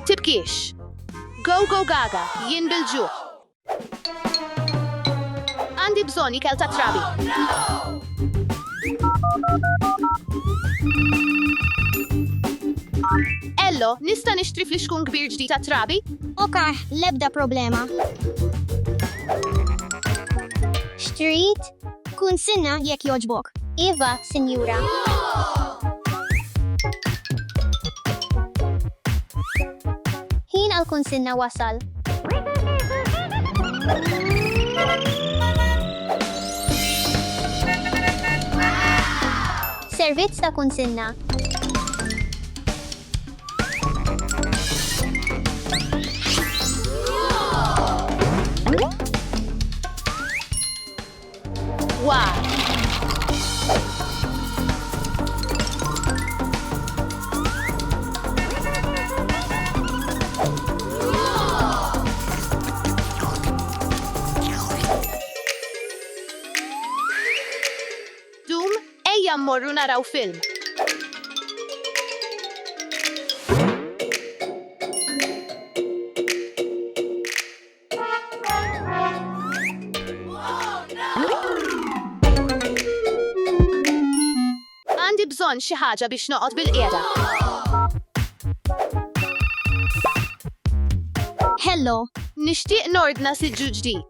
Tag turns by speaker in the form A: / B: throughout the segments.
A: Tibkiex. Go go gaga, jien bil-ġuħ. Għandi bżonn ikel ta' trabi. Ello, nista' nixtri fliexkun kbir ġdid ta' trabi?
B: Oka, lebda problema. Xtrit? Kun sinna jekk joġbok. Iva, sinjura. Ħin għal-kun sinna wasal. Servizz ta' kun sinna.
A: Wow! Dum, ejja mmorru naraw film. Għandi bżonn xi ħaġa biex noqgħod bil-qiegħda.
B: Hello.
A: Nixtieq nordna siġġu ġdid.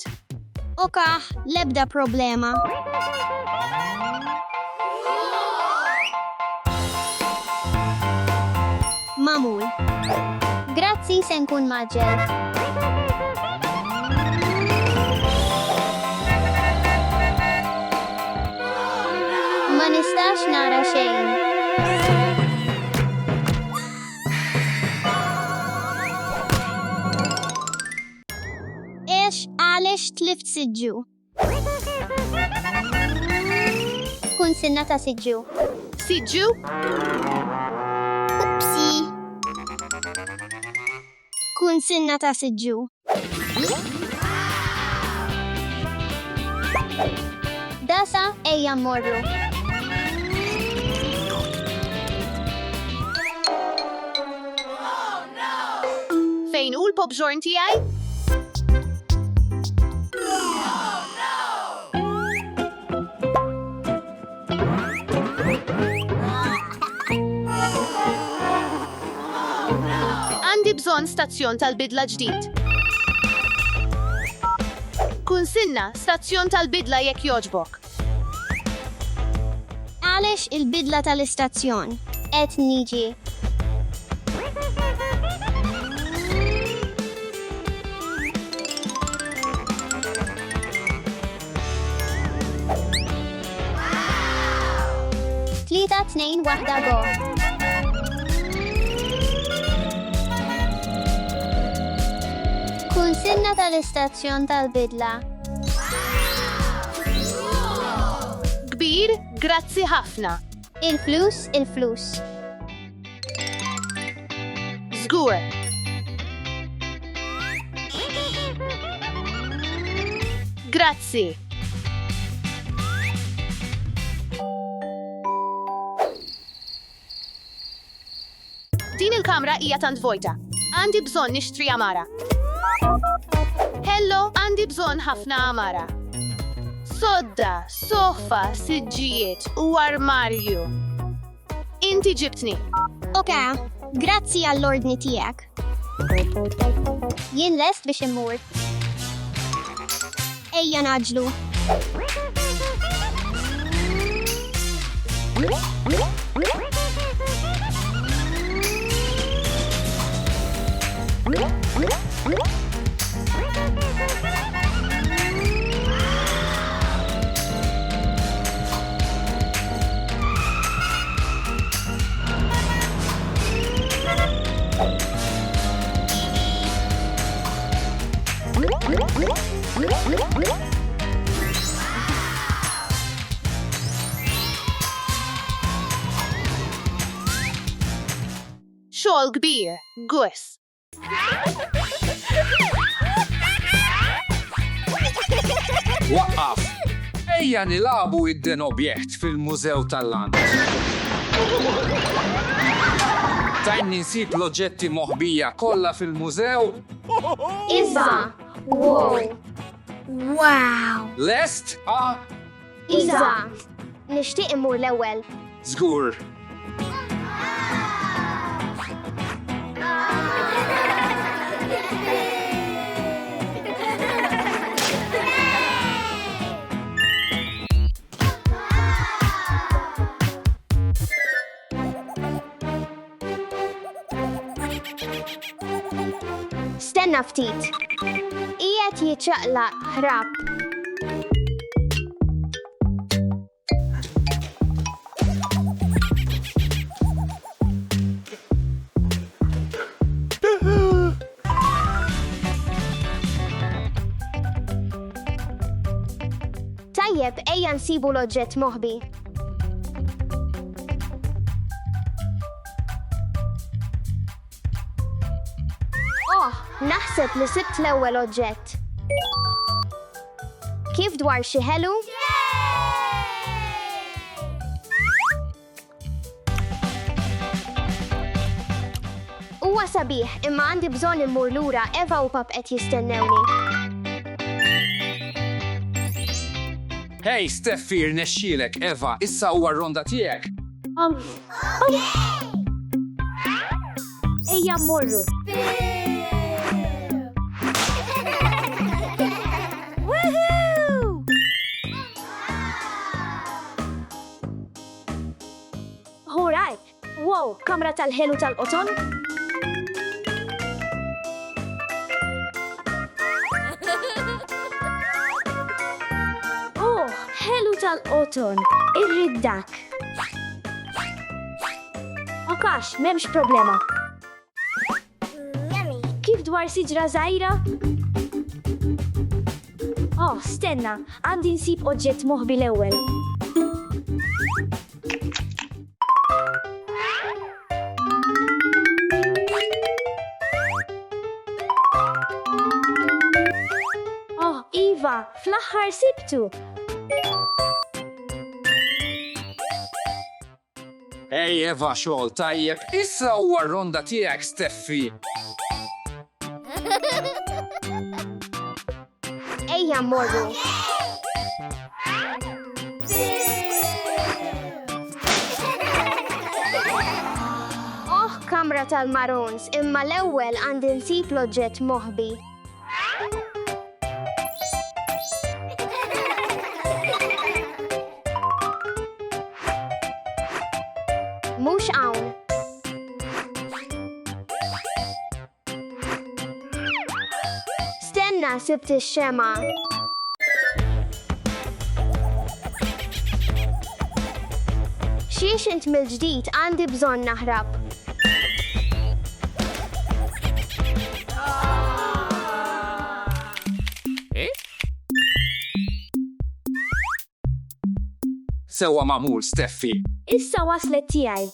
B: Oka, lebda problema. Mamul. Grazzi se nkun maġġel. Ma nistax nara xejn. Ex għalex tlift siġġu. Kun sinna ta' siġġu.
A: Siġġu?
B: Upsi. Kun sinna ta' siġġu. Dasa ejja mmorru.
A: Fejn hu l-popġorn tiegħi? Għandi bżonn stazzjon tal-bidla ġdid. Kun sinna stazzjon tal-bidla jekk jogħġbok.
B: Għalex il-bidla tal-istazzjon. Et niġi. Tlita, tnejn, waħda, go. Kun sinna tal-istazzjon tal-bidla.
A: Kbir, grazzi ħafna.
B: Il-flus, il-flus.
A: Żgur. Grazzi. Din il-kamra hija tant vojta. Għandi bżonn nixtri amara. Hello, għandi bżonn ħafna amara. Sodda, sofa, siġġijiet u armarju. Inti ġibtni.
B: Oka, grazzi għall-ordni tiegħek. Jien lest biex immur. Ejja naġlu.
A: Xogħol kbir, gwis.
C: Waqqaf! Ejja nilagħbu id-den objeħt fil-Mużew tal-Land. Tajni nsib l-oġġetti moħbija kollha fil-mużew.
B: Iva! Wow! Wow!
C: Lest?
B: Iva! Nixtieq immur l-ewwel.
C: Żgur.
B: Stenna ftit. Qiegħed jiċċaqlaq ħrab. Tajjeb, ejja nsibu l-oġġett moħbi. Naħseb li sibt l-ewwel oġġett. Kif dwar xi ħelu? Huwa sabiħ, imma għandi bżonn immur lura, Eva u Pap qed jistennewni.
C: Hej, Steffi, rnexxielek, Eva, issa huwa r-ronda tiegħek.
B: Ejja mmorru. Alright. Wow, kamra tal-ħelu tal-qoton? Oh, ħelu tal-qoton. Irrid dak. Okax, memx problema. Kif dwar siġra żgħira? Oh, stenna, għandi nsib oġġett moħbi l-ewwel. Oh, Iva, fl-aħħar sibtu.
C: Hej, Eva, xogħol tajjeb, issa huwa r-ronda tiegħek, Steffi.
B: Ejja mmorru. Oh, kamra tal-marons, imma l-ewwel għandi nsib l-oġġett moħbi. Mhux hawn. Stenna sibt ix-xema. Xiex int mill-ġdid għandi bżonn naħrab.
C: Sewa magħmul, Steffi.
B: Issa waslet tiegħi.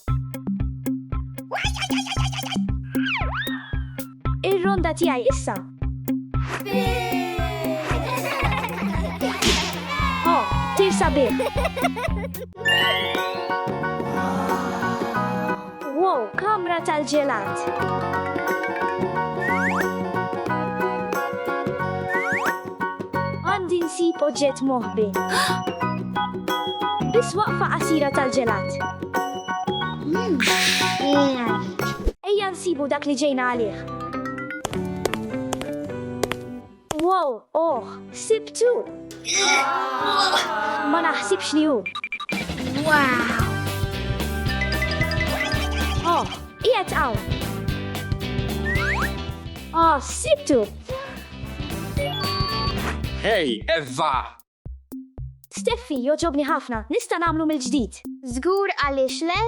B: Ir-ronda tiegħi issa. Oh, tir sabiħ. Wow, kamra tal-ġelat. Għandi nsib oġġett moħbi. Bis waqfa qasira tal-ġelat. Ejja nsibu dak li ġejna għalih. Wow, oh, sibtu. Ma naħsibx li hu. Wow. Oh, qiegħed hawn. Oh, sibtu.
C: Hej, Eva!
B: Steffi, joġobni ħafna, nista' nagħmlu mill-ġdid. Żgur għaliex le?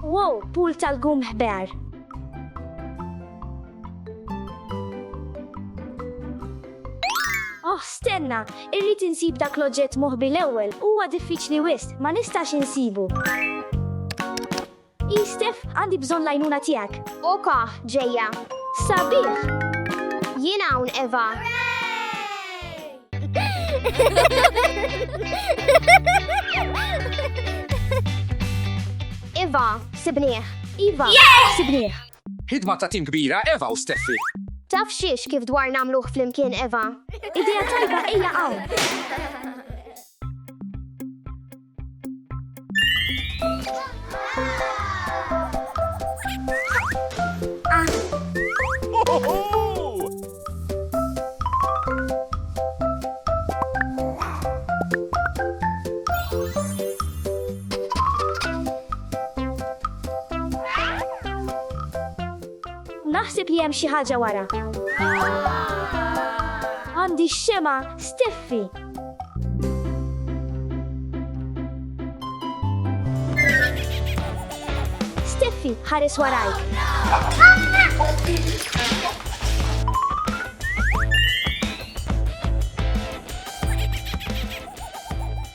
B: Wow, pool tal-gum ħber. Oh, stenna, irrid insib dak l-oġġett moħbi l-ewwel, huwa diffiċli wisq, ma nistax insibu. Stef, għandi bżonn l-għajnuna tiegħek. Oka, ġejja. Sabiħ. Eva. Eva, sibnieħ. Iva, sibnieħ.
C: Ħidma ta' tim kbira Eva u Steffi.
B: Taf xiex kif dwar namluħ flimkien Eva. Idea tajba ejja għaw. Naħseb li hemm xi ħaġa wara. Għandi xema Steffi. Steffi, ħares warajk.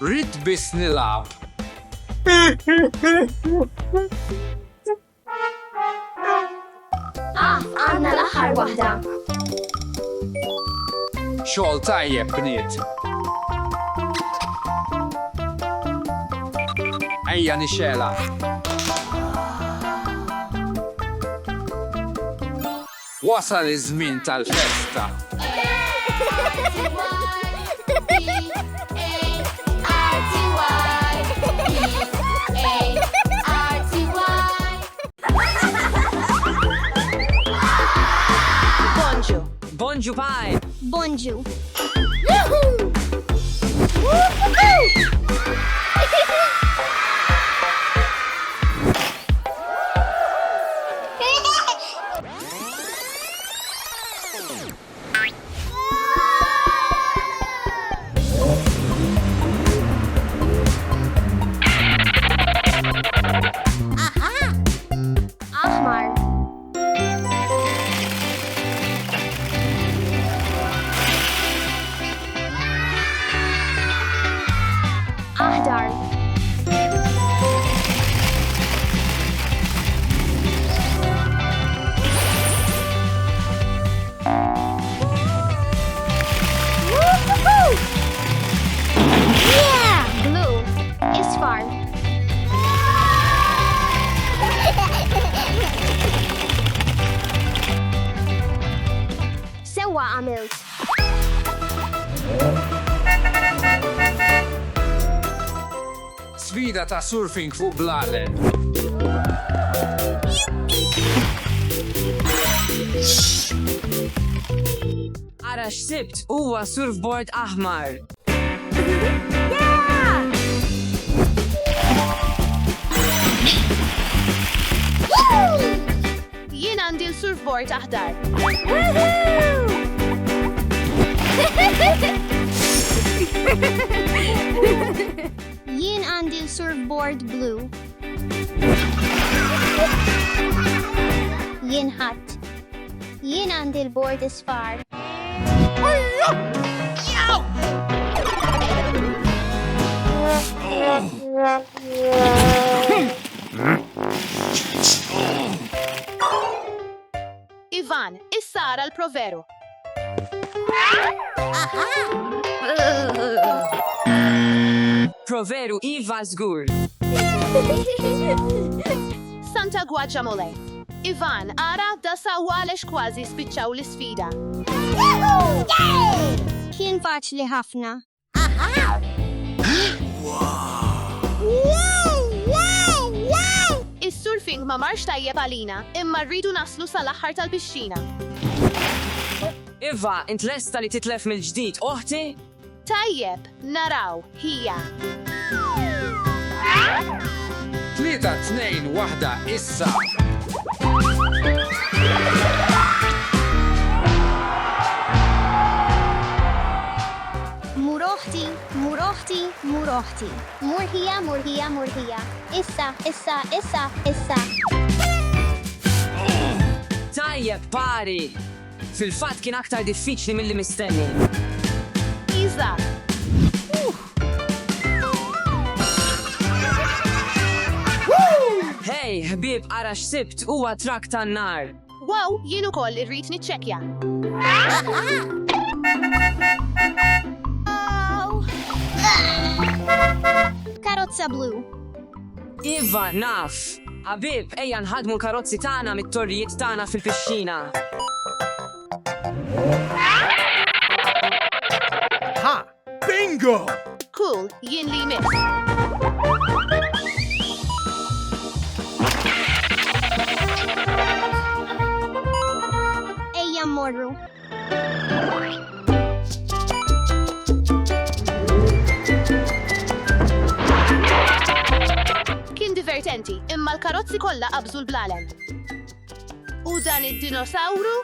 C: Rid biss nilab.
B: Għanna l-aħħar waħda.
C: Xogħol tajjeb bniet. Ejja nixela. Wasal iż-żmien tal-festa.
D: Bonju pie!
B: Bonju. Aħmar. Aħdar. Blue. Isfar. Sewa għamilt.
C: Sfida ta' surfing fuq blalen.
D: Ara xsibt huwa surfboard aħmar.
A: Jien għandi l-surfboard aħdar.
B: Jien għandi l-surfboard blue. Jien ħadd. Jien għandi l-board isfar.
A: Ivan, issa ara l-proveru.
D: Proveru Iva żgur.
A: Santa Gwaġġa Molej. Ivan, ara da sawalex kważi spiċċaw l-isfida.
B: Kien faċli ħafna.
A: Is-surfing ma marx tajjeb għalina, imma rridu naslu sal-aħħar tal-pixxina.
D: Iva, int lesta li titlef mill-ġdid, oħti?
A: Tajjeb, naraw, hija.
C: 3-2-1 issa.
B: Muroħti, muroħti, muroħti. Murħija, murħija, murħija. Issa, issa, issa, issa.
D: Tajjeb, pari! Fil-fatt kien aktar diffiċli milli mistenni.
A: Iza.
D: Hej, ħbieb, ara xsibt huwa trak tan-nar.
A: Wow, jien ukoll irrid niċċekkja.
B: Karozza blu.
D: Iva, naf. Abib, ejja nħadmu l-karozzi tagħna mit-torrijiet tagħna fil-pixxina.
E: Ha! Bingo!
A: Cool, jien li miss.
B: Ejja mmorru.
A: Kien divertenti, imma l-karozzi kollha qabżu l-blalem. U dan id-dinosawru?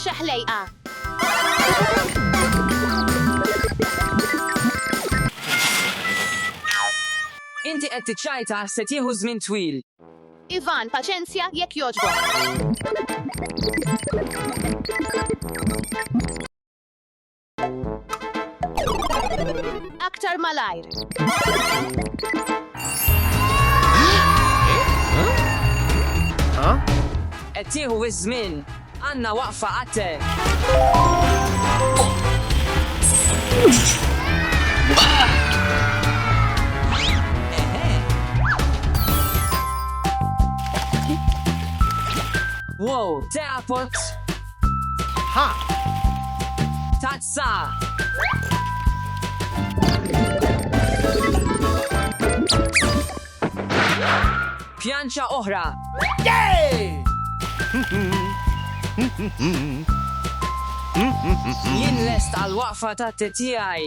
A: Xaħlejqa.
D: Inti qed tiċċajta se tieħu żmien twil.
A: Ivan, paċenzja jekk jogħġbok. Aktar malajr.
D: Qed tieħu iż-żmien. Għandna waqfa għattek. Wow, teapot.
E: Ha!
D: Tazza. Pjanċa oħra.
E: Yay!
D: Jien lest għal waqfa ta' tetijaj.